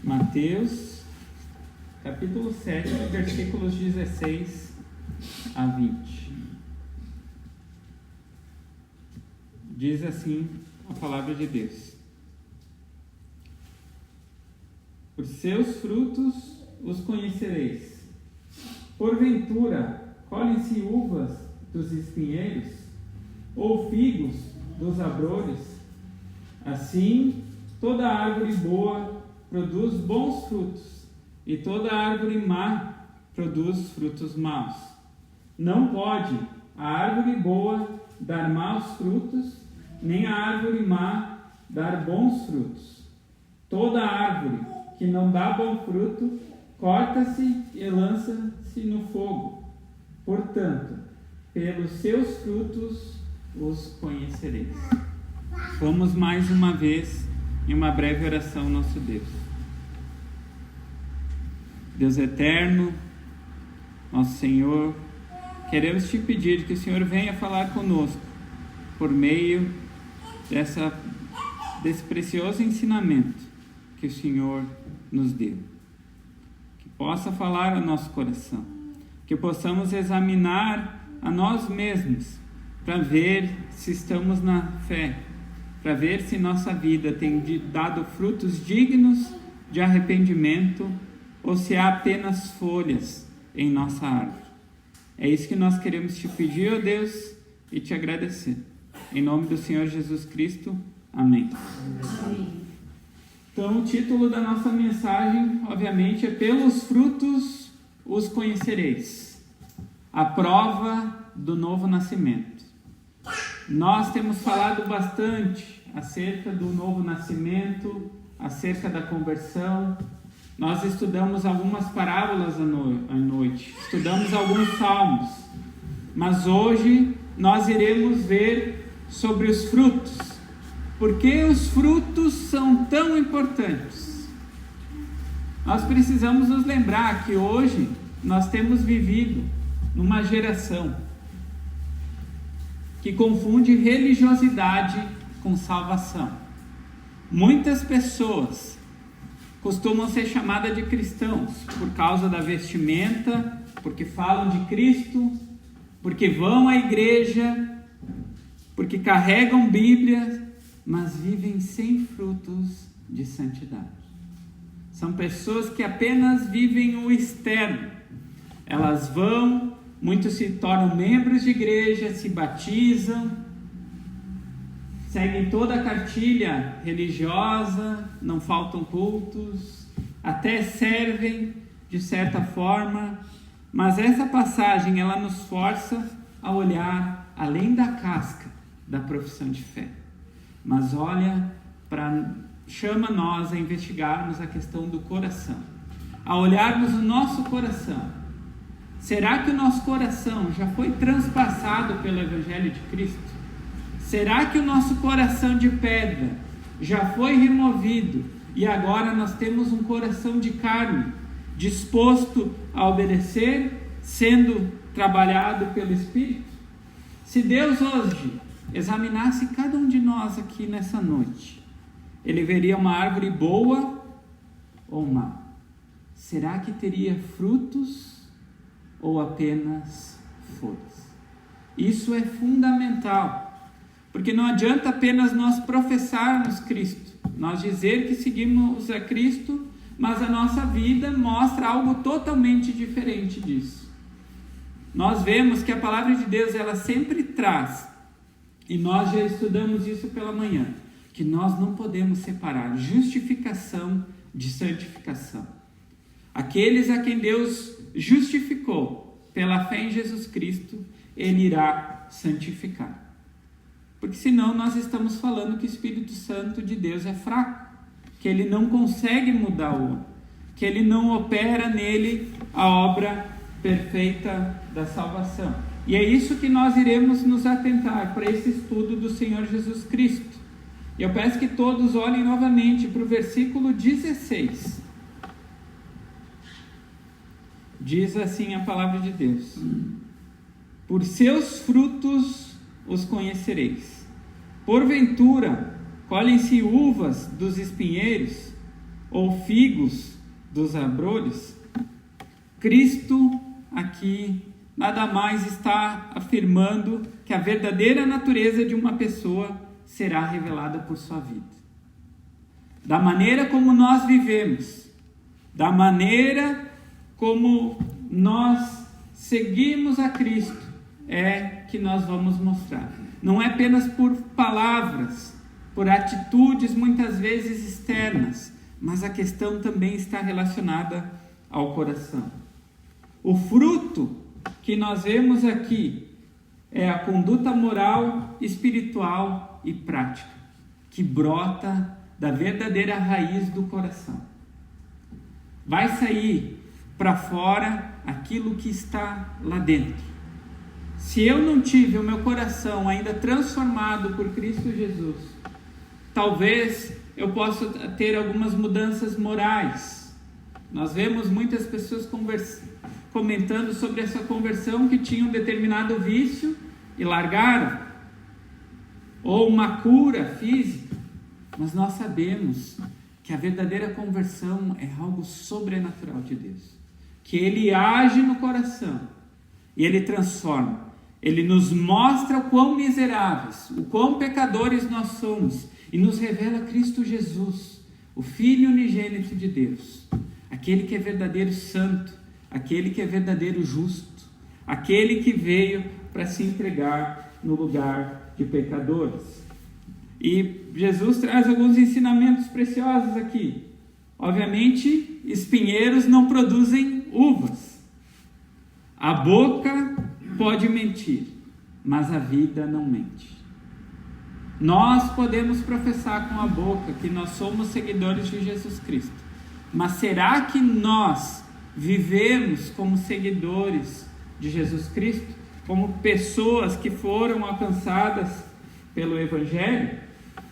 Mateus, capítulo 7, versículos 16 a 20. Diz assim a palavra de Deus: Por seus frutos os conhecereis. Porventura, colhem-se uvas dos espinheiros, ou figos dos abrolhos? Assim, toda árvore boa produz bons frutos, e toda árvore má produz frutos maus. Não pode a árvore boa dar maus frutos, nem a árvore má dar bons frutos. Toda árvore que não dá bom fruto, corta-se e lança-se no fogo. Portanto, pelos seus frutos os conhecereis. Vamos mais uma vez em uma breve oração ao nosso Deus. Deus eterno, nosso Senhor, queremos te pedir que o Senhor venha falar conosco por meio desse precioso ensinamento que o Senhor nos deu. Que possa falar ao nosso coração, que possamos examinar a nós mesmos para ver se estamos na fé, para ver se nossa vida tem dado frutos dignos de arrependimento ou se há apenas folhas em nossa árvore. É isso que nós queremos te pedir, ó Deus, e te agradecer. Em nome do Senhor Jesus Cristo. Amém. Amém. Então, o título da nossa mensagem, obviamente, é Pelos frutos os conhecereis. A prova do novo nascimento. Nós temos falado bastante acerca do novo nascimento, acerca da conversão. Nós estudamos algumas parábolas à noite, estudamos alguns salmos, mas hoje nós iremos ver sobre os frutos. Por que os frutos são tão importantes? Nós precisamos nos lembrar que hoje nós temos vivido numa geração que confunde religiosidade com salvação. Muitas pessoas costumam ser chamadas de cristãos por causa da vestimenta, porque falam de Cristo, porque vão à igreja, porque carregam Bíblia, mas vivem sem frutos de santidade. São pessoas que apenas vivem o externo. Elas vão, muitos se tornam membros de igreja, se batizam, seguem toda a cartilha religiosa, não faltam cultos, até servem de certa forma, mas essa passagem ela nos força a olhar além da casca da profissão de fé, mas chama nós a investigarmos a questão do coração, a olharmos o nosso coração. Será que o nosso coração já foi transpassado pelo Evangelho de Cristo? Será que o nosso coração de pedra já foi removido e agora nós temos um coração de carne, disposto a obedecer, sendo trabalhado pelo Espírito? Se Deus hoje examinasse cada um de nós aqui nessa noite, Ele veria uma árvore boa ou má? Será que teria frutos ou apenas folhas? Isso é fundamental. Porque não adianta apenas nós professarmos Cristo, nós dizer que seguimos a Cristo, mas a nossa vida mostra algo totalmente diferente disso. Nós vemos que a palavra de Deus ela sempre traz, e nós já estudamos isso pela manhã, que nós não podemos separar justificação de santificação. Aqueles a quem Deus justificou pela fé em Jesus Cristo, Ele irá santificar. Porque senão nós estamos falando que o Espírito Santo de Deus é fraco, que Ele não consegue mudar o homem, que Ele não opera nele a obra perfeita da salvação. E é isso que nós iremos nos atentar para esse estudo do Senhor Jesus Cristo. E eu peço que todos olhem novamente para o versículo 16. Diz assim a palavra de Deus: Por seus frutos os conhecereis. Porventura, colhem-se uvas dos espinheiros, ou figos dos abrolhos, Cristo aqui nada mais está afirmando que a verdadeira natureza de uma pessoa será revelada por sua vida. Da maneira como nós vivemos, da maneira como nós seguimos a Cristo, é que nós vamos mostrar. Não é apenas por palavras, por atitudes muitas vezes externas, mas a questão também está relacionada ao coração. O fruto que nós vemos aqui é a conduta moral, espiritual e prática, que brota da verdadeira raiz do coração. Vai sair para fora aquilo que está lá dentro. Se eu não tive o meu coração ainda transformado por Cristo Jesus, talvez eu possa ter algumas mudanças morais. Nós vemos muitas pessoas comentando sobre essa conversão que tinham um determinado vício e largaram, ou uma cura física, mas nós sabemos que a verdadeira conversão é algo sobrenatural de Deus, que Ele age no coração e Ele transforma, Ele nos mostra o quão miseráveis, o quão pecadores nós somos e nos revela Cristo Jesus, o Filho unigênito de Deus, aquele que é verdadeiro santo, aquele que é verdadeiro justo, aquele que veio para se entregar no lugar de pecadores. E Jesus traz alguns ensinamentos preciosos aqui. Obviamente, espinheiros não produzem uvas. A boca pode mentir, mas a vida não mente. Nós podemos professar com a boca que nós somos seguidores de Jesus Cristo, mas será que nós vivemos como seguidores de Jesus Cristo, como pessoas que foram alcançadas pelo Evangelho?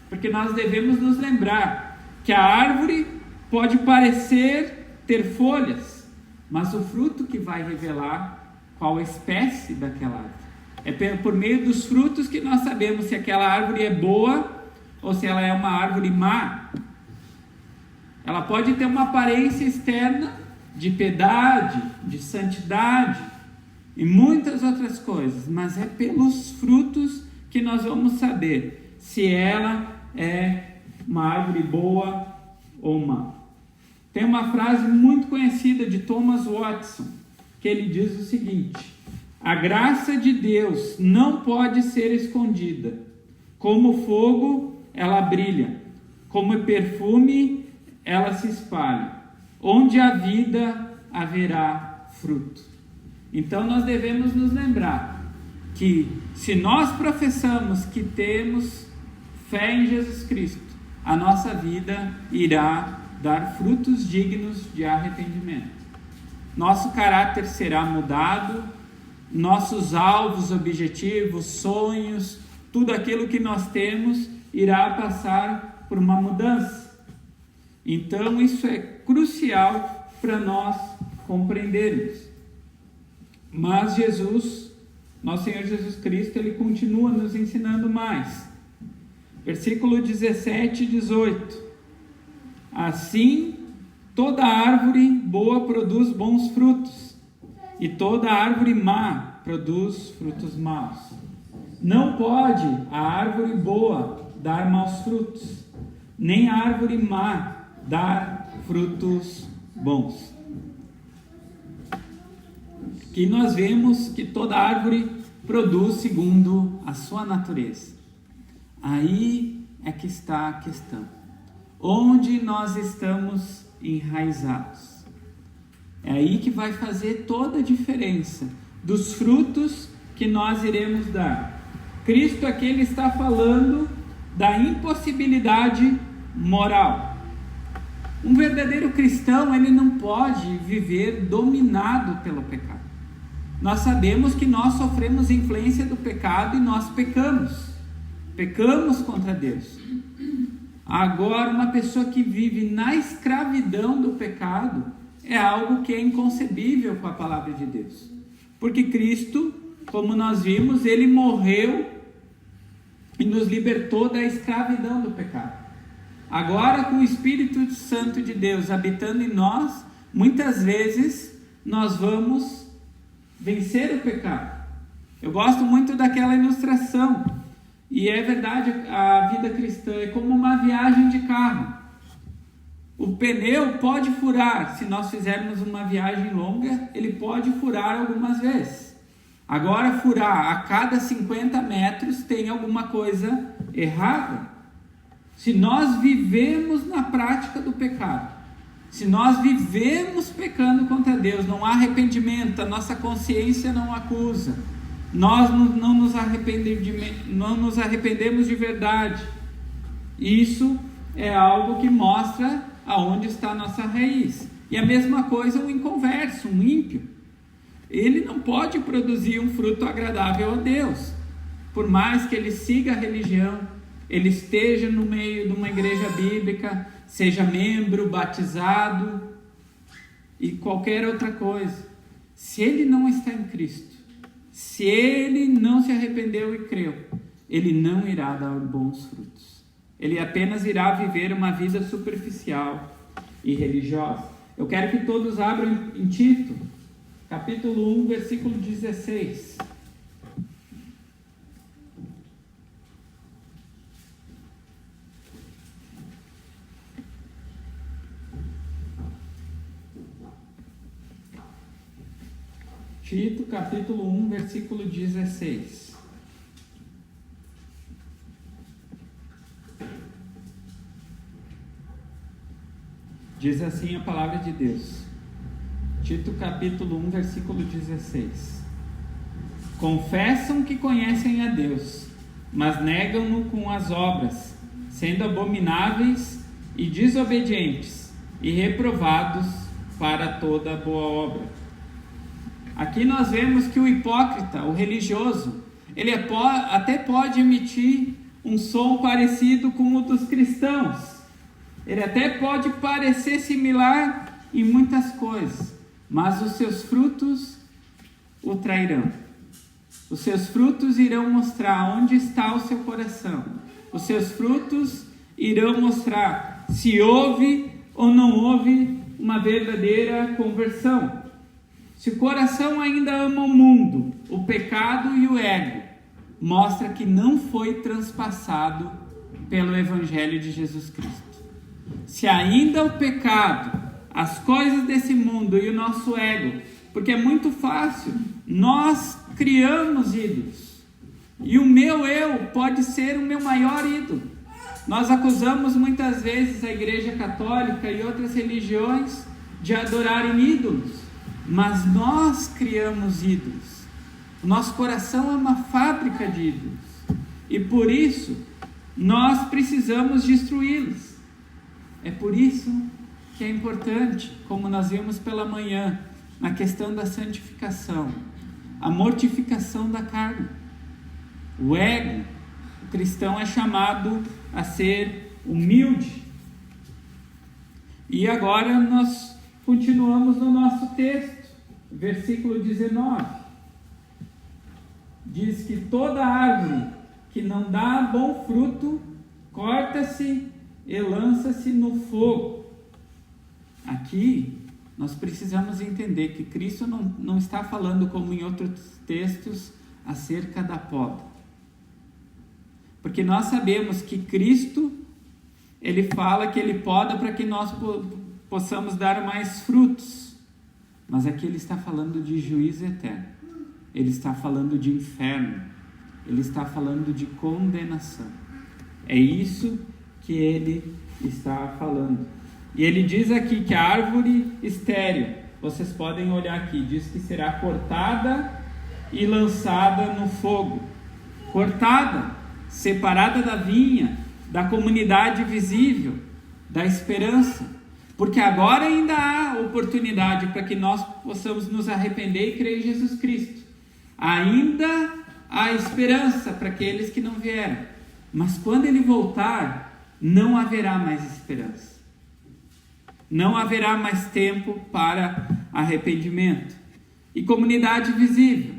Porque nós devemos nos lembrar que a árvore pode parecer ter folhas, mas o fruto que vai revelar qual a espécie daquela árvore. É por meio dos frutos que nós sabemos se aquela árvore é boa ou se ela é uma árvore má. Ela pode ter uma aparência externa de piedade, de santidade e muitas outras coisas, mas é pelos frutos que nós vamos saber se ela é uma árvore boa ou má. Tem uma frase muito conhecida de Thomas Watson, que ele diz o seguinte: a graça de Deus não pode ser escondida. Como fogo, ela brilha. Como perfume, ela se espalha. Onde há vida, haverá fruto. Então nós devemos nos lembrar que se nós professamos que temos fé em Jesus Cristo, a nossa vida irá dar frutos dignos de arrependimento. Nosso caráter será mudado, nossos alvos, objetivos, sonhos, tudo aquilo que nós temos irá passar por uma mudança. Então isso é crucial para nós compreendermos. Mas Jesus, nosso Senhor Jesus Cristo, Ele continua nos ensinando mais. Versículo 17 e 18. Assim, toda árvore boa produz bons frutos, e toda árvore má produz frutos maus. Não pode a árvore boa dar maus frutos, nem a árvore má dar frutos bons. Que nós vemos que toda árvore produz segundo a sua natureza. Aí é que está a questão. Onde nós estamos enraizados? É aí que vai fazer toda a diferença dos frutos que nós iremos dar. Cristo aqui ele está falando da impossibilidade moral. Um verdadeiro cristão, ele não pode viver dominado pelo pecado. Nós sabemos que nós sofremos influência do pecado e nós pecamos contra Deus. Agora, uma pessoa que vive na escravidão do pecado é algo que é inconcebível com a palavra de Deus. Porque Cristo, como nós vimos, Ele morreu e nos libertou da escravidão do pecado. agora com o Espírito Santo de Deus habitando em nós, muitas vezes nós vamos vencer o pecado. Eu gosto muito daquela ilustração, e é verdade, a vida cristã é como uma viagem de carro. O pneu pode furar, se nós fizermos uma viagem longa, ele pode furar algumas vezes. Agora, furar a cada 50 metros tem alguma coisa errada. Se nós vivemos na prática do pecado, se nós vivemos pecando contra Deus, não há arrependimento, a nossa consciência não acusa, nós não nos arrependemos de verdade, isso é algo que mostra aonde está a nossa raiz. E a mesma coisa o inconverso, um ímpio. Ele não pode produzir um fruto agradável a Deus. Por mais que ele siga a religião, ele esteja no meio de uma igreja bíblica, seja membro, batizado e qualquer outra coisa. Se ele não está em Cristo, se ele não se arrependeu e creu, ele não irá dar bons frutos. Ele apenas irá viver uma vida superficial e religiosa. Eu quero que todos abram em Tito, capítulo 1, versículo 16. Tito, capítulo 1, versículo 16. Diz assim a palavra de Deus. Tito, capítulo 1, versículo 16. Confessam que conhecem a Deus, mas negam-no com as obras, sendo abomináveis e desobedientes e reprovados para toda boa obra. Aqui nós vemos que o hipócrita, o religioso, ele até pode emitir um som parecido com o dos cristãos. Ele até pode parecer similar em muitas coisas, mas os seus frutos o trairão. Os seus frutos irão mostrar onde está o seu coração. Os seus frutos irão mostrar se houve ou não houve uma verdadeira conversão. Se o coração ainda ama o mundo, o pecado e o ego, mostra que não foi transpassado pelo Evangelho de Jesus Cristo. Se ainda o pecado, as coisas desse mundo e o nosso ego, porque é muito fácil, nós criamos ídolos. E o meu eu pode ser o meu maior ídolo. Nós acusamos muitas vezes a Igreja Católica e outras religiões de adorarem ídolos. Mas nós criamos ídolos. O nosso coração é uma fábrica de ídolos. E por isso, nós precisamos destruí-los. É por isso que é importante, como nós vimos pela manhã, na questão da santificação, a mortificação da carne. O ego, o cristão é chamado a ser humilde. E agora nós continuamos no nosso texto. Versículo 19, diz que toda árvore que não dá bom fruto, corta-se e lança-se no fogo. Aqui, nós precisamos entender que Cristo não está falando, como em outros textos, acerca da poda. Porque nós sabemos que Cristo, ele fala que ele poda para que nós possamos dar mais frutos. Mas aqui ele está falando de juízo eterno. Ele está falando de inferno. Ele está falando de condenação. É isso que ele está falando. E ele diz aqui que a árvore estéril, vocês podem olhar aqui, diz que será cortada e lançada no fogo. Cortada, separada da vinha, da comunidade visível, da esperança. Porque agora ainda há oportunidade para que nós possamos nos arrepender e crer em Jesus Cristo. Ainda há esperança para aqueles que não vieram. Mas quando ele voltar, não haverá mais esperança. Não haverá mais tempo para arrependimento. E comunidade visível.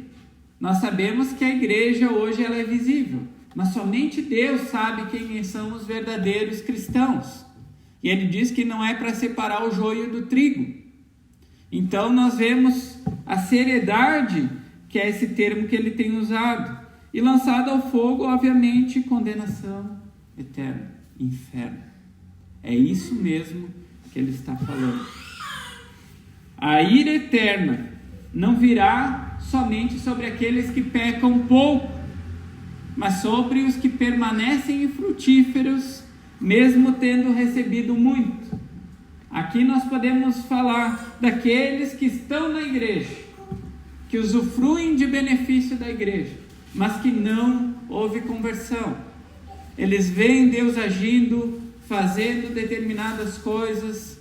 Nós sabemos que a igreja hoje ela é visível. mas somente Deus sabe quem são os verdadeiros cristãos. E ele diz que não é para separar o joio do trigo. Então nós vemos a seriedade que é esse termo que ele tem usado. E lançado ao fogo, obviamente, condenação eterna, inferno. É isso mesmo que ele está falando. A ira eterna não virá somente sobre aqueles que pecam pouco, mas sobre os que permanecem infrutíferos, mesmo tendo recebido muito. Aqui nós podemos falar daqueles que estão na igreja, que usufruem de benefício da igreja, mas que não houve conversão. Eles veem Deus agindo, fazendo determinadas coisas.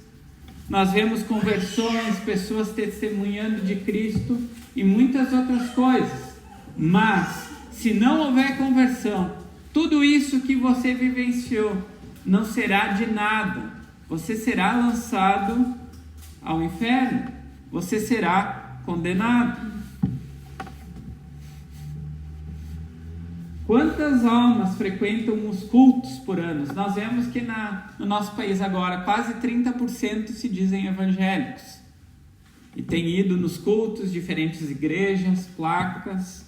Nós vemos conversões, pessoas testemunhando de Cristo e muitas outras coisas. Mas, se não houver conversão, tudo isso que você vivenciou não será de nada. Você será lançado ao inferno. Você será condenado. Quantas almas frequentam os cultos por ano? Nós vemos que no nosso país agora quase 30% se dizem evangélicos. E tem ido nos cultos, diferentes igrejas, placas.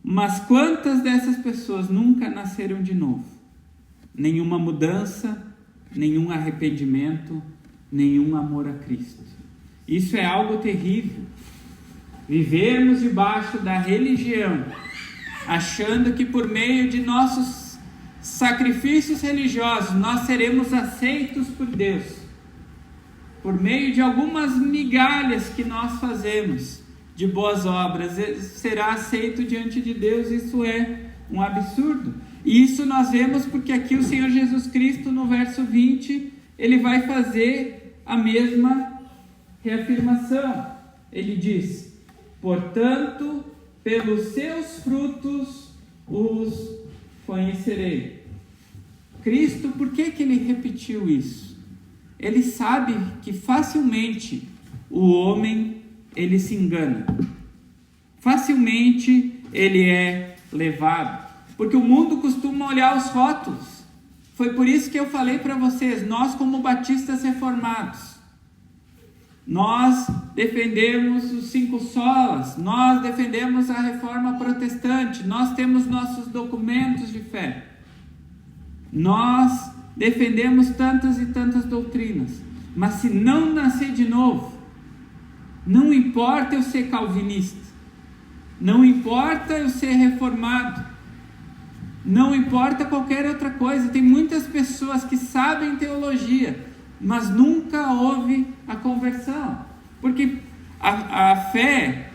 Mas quantas dessas pessoas nunca nasceram de novo? Nenhuma mudança, nenhum arrependimento, nenhum amor a Cristo. Isso é algo terrível. Vivermos debaixo da religião, achando que por meio de nossos sacrifícios religiosos nós seremos aceitos por Deus, por meio de algumas migalhas que nós fazemos de boas obras, será aceito diante de Deus. Isso é um absurdo. E isso nós vemos porque aqui o Senhor Jesus Cristo, no verso 20, ele vai fazer a mesma reafirmação. Ele diz: portanto, pelos seus frutos os conhecerei. Cristo, por que ele repetiu isso? Ele sabe que facilmente o homem, ele se engana. Facilmente ele é levado. Porque o mundo costuma olhar os rótulos. Foi por isso que eu falei para vocês, nós como batistas reformados, nós defendemos os 5 solas, nós defendemos a reforma protestante, nós temos nossos documentos de fé, nós defendemos tantas e tantas doutrinas, mas se não nascer de novo, não importa eu ser calvinista, não importa eu ser reformado, não importa qualquer outra coisa. Tem muitas pessoas que sabem teologia, mas nunca houve a conversão, porque a fé,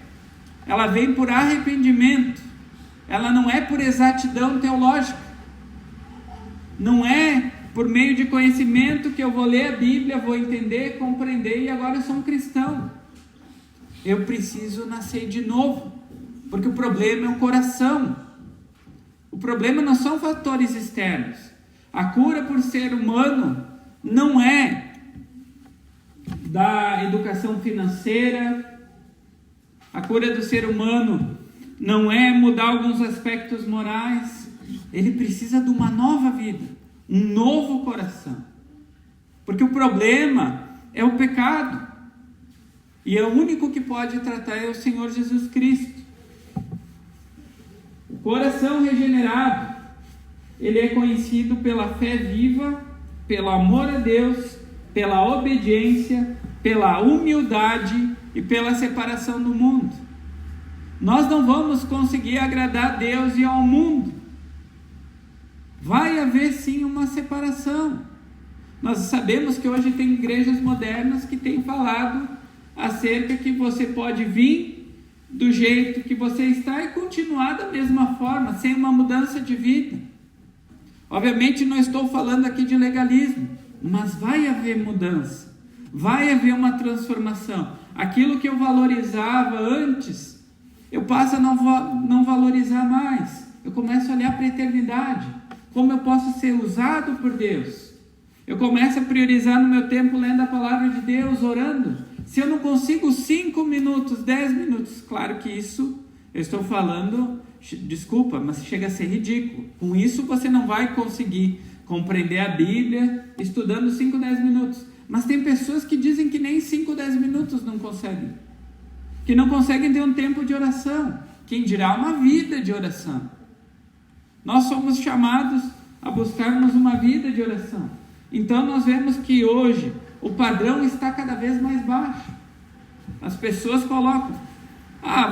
ela vem por arrependimento, ela não é por exatidão teológica, não é por meio de conhecimento que eu vou ler a Bíblia, vou entender, compreender e agora eu sou um cristão. Eu preciso nascer de novo, porque o problema é o coração. O problema não são fatores externos. A cura por ser humano não é da educação financeira, a cura do ser humano não é mudar alguns aspectos morais. Ele precisa de uma nova vida, um novo coração, porque o problema é o pecado, e o único que pode tratar é o Senhor Jesus Cristo. O coração regenerado, ele é conhecido pela fé viva, pelo amor a Deus, pela obediência, pela humildade e pela separação do mundo. Nós não vamos conseguir agradar a Deus e ao mundo. Vai haver sim uma separação. Nós sabemos que hoje tem igrejas modernas que têm falado acerca que você pode vir do jeito que você está e continuar da mesma forma, sem uma mudança de vida. Obviamente não estou falando aqui de legalismo, mas vai haver mudança, vai haver uma transformação. Aquilo que eu valorizava antes, eu passo a não valorizar mais. Eu começo a olhar para a eternidade, como eu posso ser usado por Deus. Eu começo a priorizar no meu tempo lendo a palavra de Deus, orando. Se eu não consigo 5 minutos, 10 minutos, claro que isso eu estou falando desculpa, mas chega a ser ridículo. Com isso você não vai conseguir compreender a Bíblia estudando 5, 10 minutos. Mas tem pessoas que dizem que nem 5, 10 minutos não conseguem. Que não conseguem ter um tempo de oração. Quem dirá uma vida de oração? Nós somos chamados a buscarmos uma vida de oração. Então nós vemos que hoje o padrão está cada vez mais baixo. As pessoas colocam: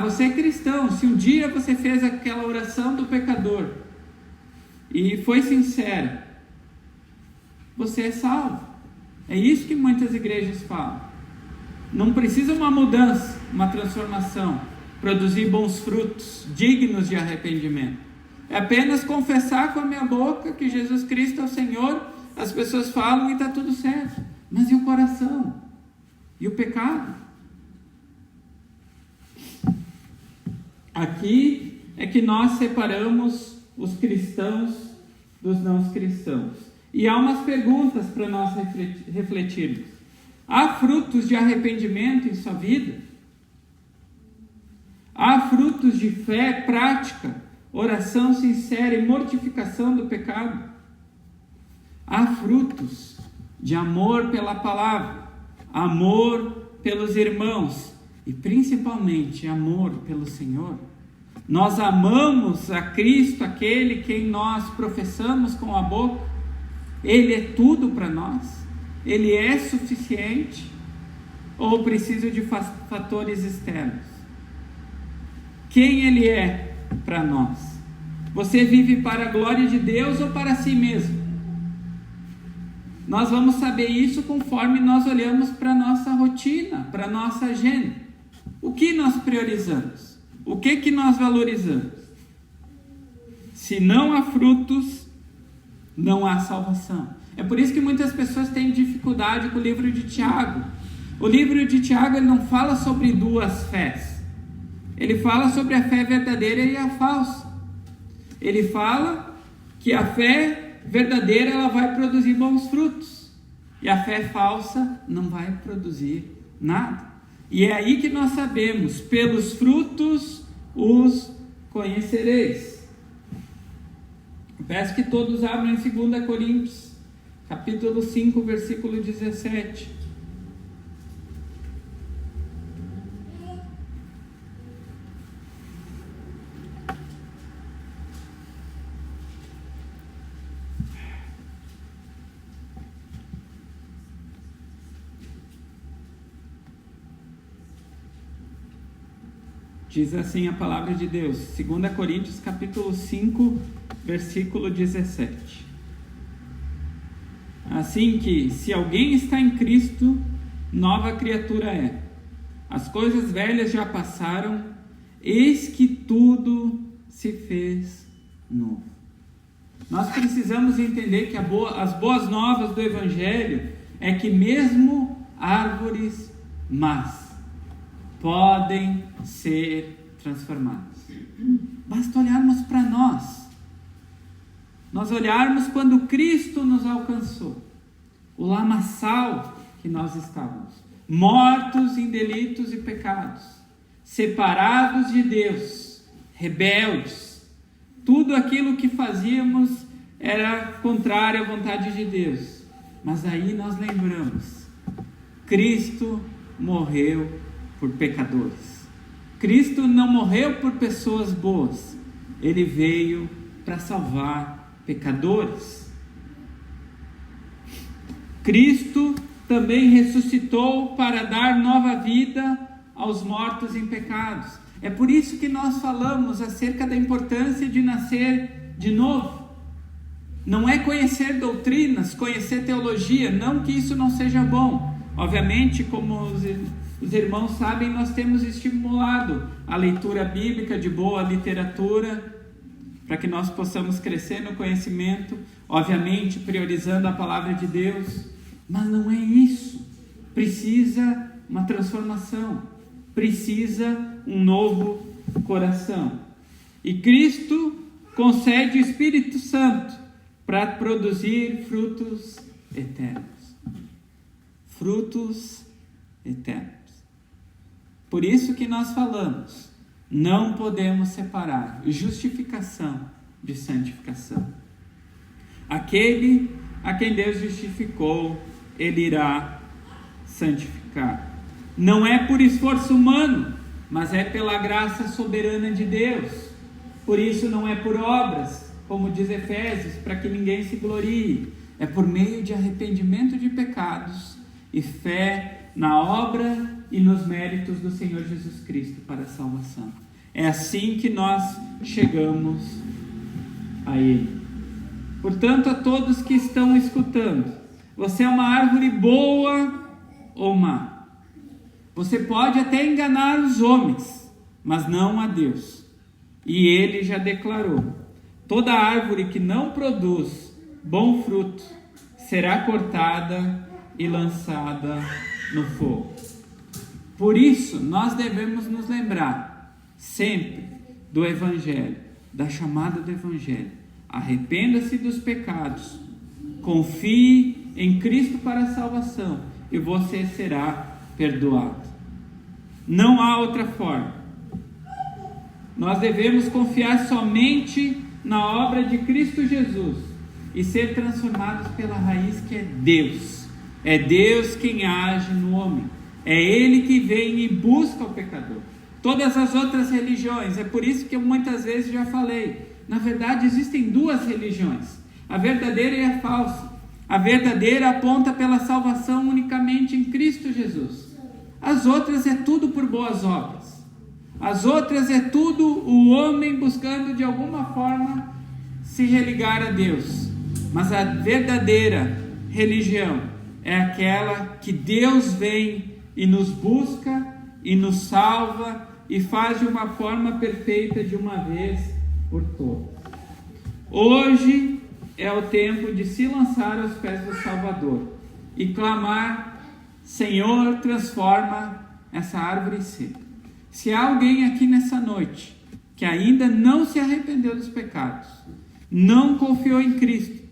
você é cristão, se um dia você fez aquela oração do pecador e foi sincero, você é salvo. É isso que muitas igrejas falam. Não precisa uma mudança, uma transformação, produzir bons frutos dignos de arrependimento. É apenas confessar com a minha boca que Jesus Cristo é o Senhor. As pessoas falam e está tudo certo. Mas e o coração? E o pecado? Aqui é que nós separamos os cristãos dos não cristãos. E há umas perguntas para nós refletirmos. Há frutos de arrependimento em sua vida? Há frutos de fé prática, oração sincera e mortificação do pecado? Há frutos de amor pela palavra, amor pelos irmãos e principalmente amor pelo Senhor? Nós amamos a Cristo, aquele quem nós professamos com a boca? Ele é tudo para nós? Ele é suficiente? Ou preciso de fatores externos? Quem Ele é para nós? Você vive para a glória de Deus ou para si mesmo? Nós vamos saber isso conforme nós olhamos para a nossa rotina, para a nossa agenda. O que nós priorizamos? O que nós valorizamos? Se não há frutos, não há salvação. É por isso que muitas pessoas têm dificuldade com o livro de Tiago. O livro de Tiago ele não fala sobre duas fés. Ele fala sobre a fé verdadeira e a falsa. Ele fala que a fé verdadeira ela vai produzir bons frutos. E a fé falsa não vai produzir nada. E é aí que nós sabemos: pelos frutos os conhecereis. Eu peço que todos abram em 2 Coríntios, capítulo 5, versículo 17. Diz assim a palavra de Deus, 2 Coríntios capítulo 5, versículo 17. Assim que, se alguém está em Cristo, nova criatura é. As coisas velhas já passaram, eis que tudo se fez novo. Nós precisamos entender que as boas novas do Evangelho é que mesmo árvores más podem ser transformadas. Basta olharmos para nós olharmos quando Cristo nos alcançou, o lamaçal que nós estávamos, mortos em delitos e pecados, separados de Deus, rebeldes, tudo aquilo que fazíamos era contrário à vontade de Deus. Mas aí nós lembramos, Cristo morreu por pecadores. Cristo não morreu por pessoas boas. Ele veio para salvar pecadores. Cristo também ressuscitou para dar nova vida aos mortos em pecados. É por isso que nós falamos acerca da importância de nascer de novo. Não é conhecer doutrinas, conhecer teologia, não que isso não seja bom. Obviamente, como os irmãos sabem, nós temos estimulado a leitura bíblica, de boa literatura, para que nós possamos crescer no conhecimento, obviamente priorizando a palavra de Deus. Mas não é isso. Precisa uma transformação, precisa um novo coração. E Cristo concede o Espírito Santo para produzir frutos eternos. Frutos eternos. Por isso que nós falamos, Não podemos separar justificação de santificação. Aquele a quem Deus justificou, Ele irá santificar. Não é por esforço humano, mas é pela graça soberana de Deus. Por isso não é por obras, como diz Efésios, para que ninguém se glorie. É por meio de arrependimento de pecados e fé na obra e nos méritos do Senhor Jesus Cristo para a salvação. É assim que nós chegamos a Ele. Portanto, a todos que estão escutando, você é uma árvore boa ou má. Você pode até enganar os homens, mas não a Deus. E Ele já declarou: toda árvore que não produz bom fruto será cortada e lançada no fogo. Por isso, nós devemos nos lembrar sempre do Evangelho, da chamada do Evangelho. Arrependa-se dos pecados, confie em Cristo para a salvação e você será perdoado. Não há outra forma. Nós devemos confiar somente na obra de Cristo Jesus e ser transformados pela raiz que é Deus. É Deus quem age no homem. É Ele que vem e busca o pecador. Todas as outras religiões, é por isso que eu muitas vezes já falei, na verdade existem duas religiões, a verdadeira e a falsa. A verdadeira aponta pela salvação unicamente em Cristo Jesus. As outras é tudo por boas obras. As outras é tudo o homem buscando de alguma forma se religar a Deus. Mas a verdadeira religião é aquela que Deus vem e nos busca e nos salva e faz de uma forma perfeita de uma vez por todas. Hoje é o tempo de se lançar aos pés do Salvador e clamar: Senhor, transforma essa árvore seca. Se há alguém aqui nessa noite que ainda não se arrependeu dos pecados, não confiou em Cristo,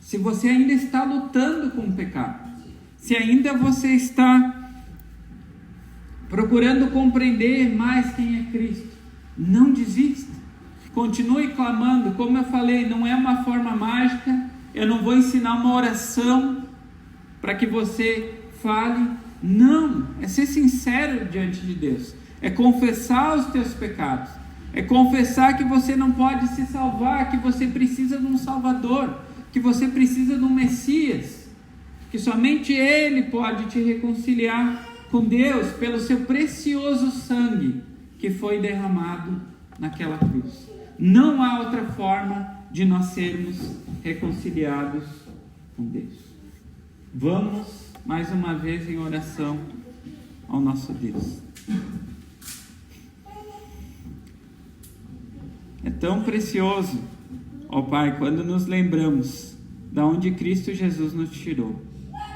se você ainda está lutando com o pecado, se ainda você está procurando compreender mais quem é Cristo, não desista. Continue clamando. Como eu falei, não é uma forma mágica. Eu não vou ensinar uma oração para que você fale. Não, é ser sincero diante de Deus. É confessar os teus pecados. É confessar que você não pode se salvar, que você precisa de um Salvador, que você precisa de um Messias, que somente Ele pode te reconciliar com Deus pelo seu precioso sangue que foi derramado naquela cruz. Não há outra forma de nós sermos reconciliados com Deus. Vamos mais uma vez em oração ao nosso Deus. É tão precioso, ó Pai, quando nos lembramos de onde Cristo Jesus nos tirou.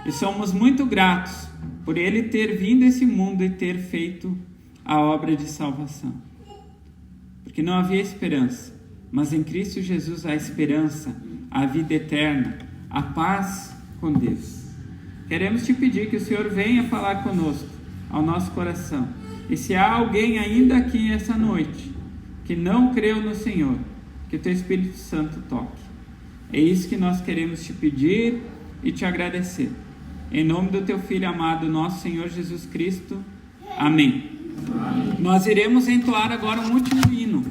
E somos muito gratos por Ele ter vindo a esse mundo e ter feito a obra de salvação. Porque não havia esperança, mas em Cristo Jesus há esperança, a vida eterna, a paz com Deus. Queremos te pedir que o Senhor venha falar conosco, ao nosso coração. E se há alguém ainda aqui essa noite que não creu no Senhor, que o teu Espírito Santo toque. É isso que nós queremos te pedir e te agradecer. Em nome do teu Filho amado, nosso Senhor Jesus Cristo. Amém. Nós iremos entoar agora um último hino.